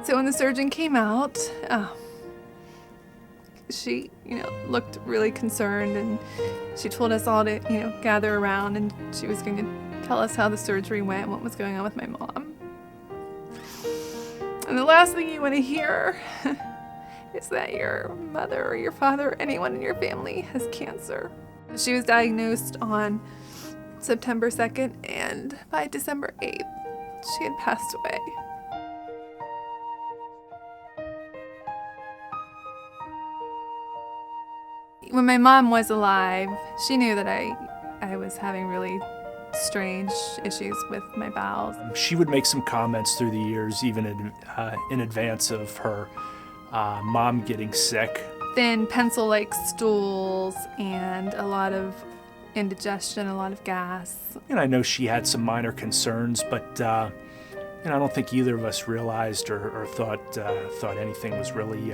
So when the surgeon came out, she, looked really concerned, and she told us all to, gather around, and she was going to tell us how the surgery went and what was going on with my mom. And the last thing you want to hear is that your mother or your father or anyone in your family has cancer. She was diagnosed on September 2nd, and by December 8th, she had passed away. When my mom was alive, she knew that I was having really strange issues with my bowels. She would make some comments through the years, even in advance of her mom getting sick. Thin pencil-like stools and a lot of indigestion, a lot of gas. And I know she had some minor concerns, but I don't think either of us realized or thought anything was really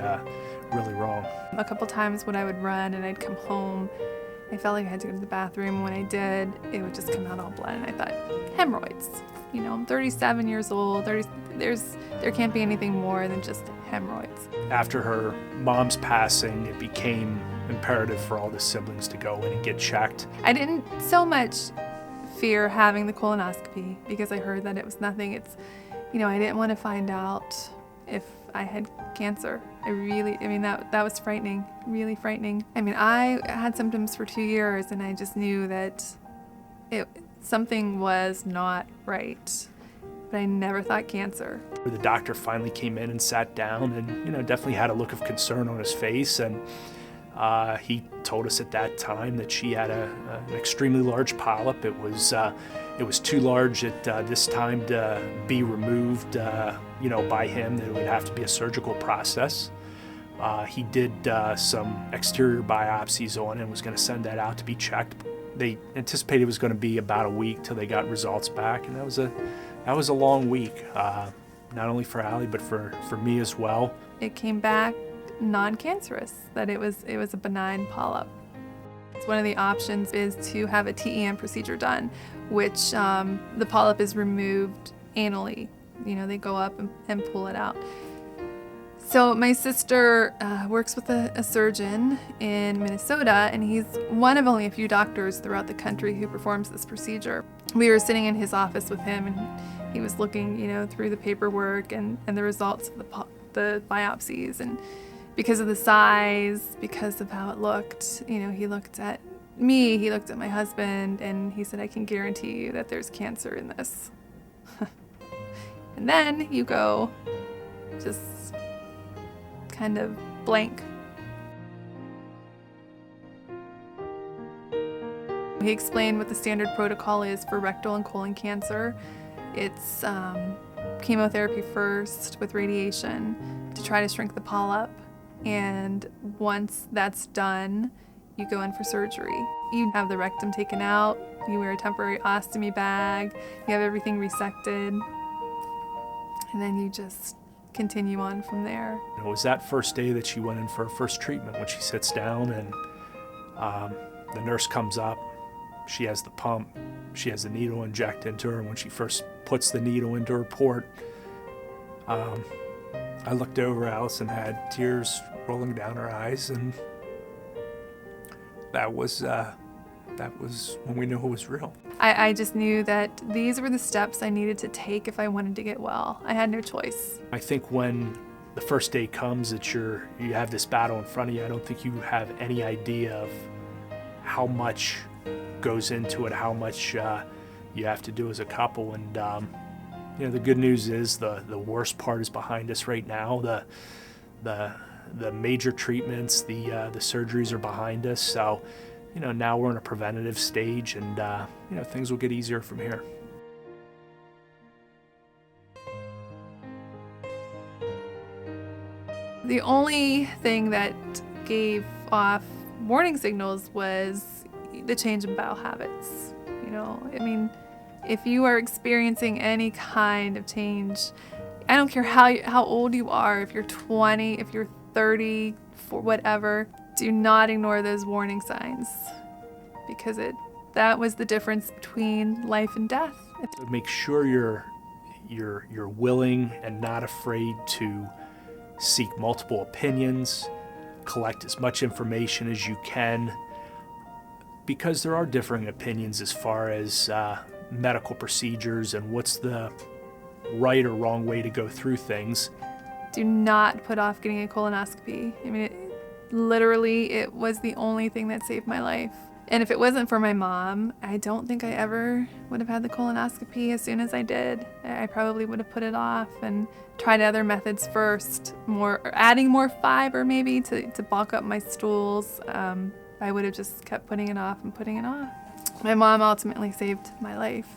wrong. A couple times when I would run and I'd come home, I felt like I had to go to the bathroom, and when I did, it would just come out all blood, and I thought, hemorrhoids. I'm 37 years old, there can't be anything more than just hemorrhoids. After her mom's passing, it became imperative for all the siblings to go in and get checked. I didn't so much fear having the colonoscopy because I heard that it was nothing. I didn't want to find out if I had cancer. That was frightening, really frightening. I had symptoms for 2 years, and I just knew that something was not right, but I never thought cancer. The doctor finally came in and sat down and, definitely had a look of concern on his face, and he told us at that time that she had an extremely large polyp. It was too large at this time to be removed, by him, that it would have to be a surgical process. He did some exterior biopsies on it and was going to send that out to be checked. They anticipated it was going to be about a week till they got results back, and that was a long week, not only for Allie but for me as well. It came back non-cancerous, that it was a benign polyp. One of the options is to have a TEM procedure done, which the polyp is removed anally. They go up and pull it out. So my sister works with a surgeon in Minnesota, and he's one of only a few doctors throughout the country who performs this procedure. We were sitting in his office with him, and he was looking, through the paperwork and the results of the biopsies, and because of the size, because of how it looked, he looked at me, he looked at my husband, and he said, "I can guarantee you that there's cancer in this." And then you go just kind of blank. He explained what the standard protocol is for rectal and colon cancer. It's chemotherapy first with radiation to try to shrink the polyp. And once that's done, you go in for surgery. You have the rectum taken out, you wear a temporary ostomy bag, you have everything resected, and then you just continue on from there. It was that first day that she went in for her first treatment when she sits down and the nurse comes up. She has the pump, she has the needle injected into her, and when she first puts the needle into her port, I looked over, Alyson had tears rolling down her eyes, and that was when we knew it was real. I just knew that these were the steps I needed to take if I wanted to get well. I had no choice. I think when the first day comes that you have this battle in front of you, I don't think you have any idea of how much goes into it, how much you have to do as a couple. And the good news is the worst part is behind us right now. The major treatments, the surgeries are behind us. So, now we're in a preventative stage, and things will get easier from here. The only thing that gave off warning signals was the change in bowel habits. If you are experiencing any kind of change, I don't care how old you are, if you're 20, if you're 30, for whatever, do not ignore those warning signs, because that was the difference between life and death. Make sure you're willing and not afraid to seek multiple opinions, collect as much information as you can, because there are differing opinions as far as medical procedures and what's the right or wrong way to go through things. Do not put off getting a colonoscopy. I mean, literally, it was the only thing that saved my life. And if it wasn't for my mom, I don't think I ever would have had the colonoscopy as soon as I did. I probably would have put it off and tried other methods first, adding more fiber maybe to bulk up my stools. I would have just kept putting it off and putting it off. My mom ultimately saved my life.